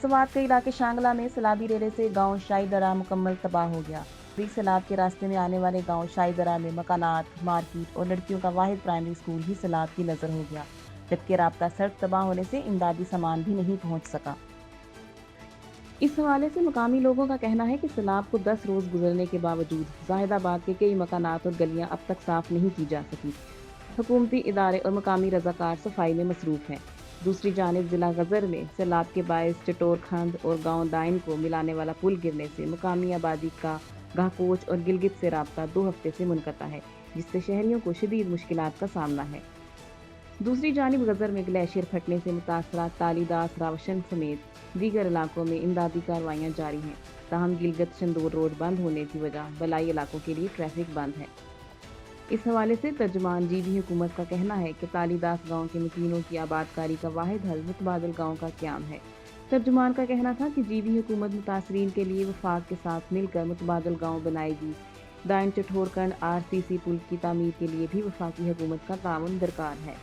सवात के इलाके शांगला में सैलाबी रेले से गांव शाही दरा मुकम्मल तबाह हो गया। सैलाब के रास्ते में आने वाले गांव शाही दरा में मकानात, मार्केट और लड़कियों का वाहिद प्राइमरी स्कूल ही सैलाब की नजर हो गया, जबकि राब्ता सड़क तबाह होने से इमदादी सामान भी नहीं पहुंच सका। इस हवाले से मुकामी लोगों का कहना है कि सैलाब को 10 रोज गुजरने के बावजूद जाहिदाबाद के कई मकानात और गलियां अब तक साफ नहीं की जा सकी। हुकूमती इदारे और मकामी रजाकार सफाई में मसरूफ हैं। दूसरी जानिब जिला गजर में सैलाब के बायस चटोर खंड और गांव दाइन को मिलाने वाला पुल गिरने से मुकामी आबादी का गाहकोच और गिलगित से राब्ता 2 हफ्ते से मुनक़ता है, जिससे शहरियों को शदीद मुश्किलात का सामना है। दूसरी जानिब गजर में ग्लेशियर फटने से मुतासरा तालीदास रावशन समेत दीगर इलाकों में इमदादी कार्रवाइयाँ जारी हैं। ताहम गिलगित शंदूर रोड बंद होने की वजह बलाई इलाकों के लिए ट्रैफिक बंद है। इस हवाले से तर्जुमान जीबी हुकूमत का कहना है कि तालीदास गांव के मुकीनों की आबादकारी का वाहिद हल मुतबादल गांव का क़याम है। तर्जुमान का कहना था कि जीबी हुकूमत मुतासरीन के लिए वफाक के साथ मिलकर मुतबादल गांव बनाएगी। दाइन चठोरकंड RCC पुल की तामीर के लिए भी वफाकी हुकूमत का ताउन दरकार है।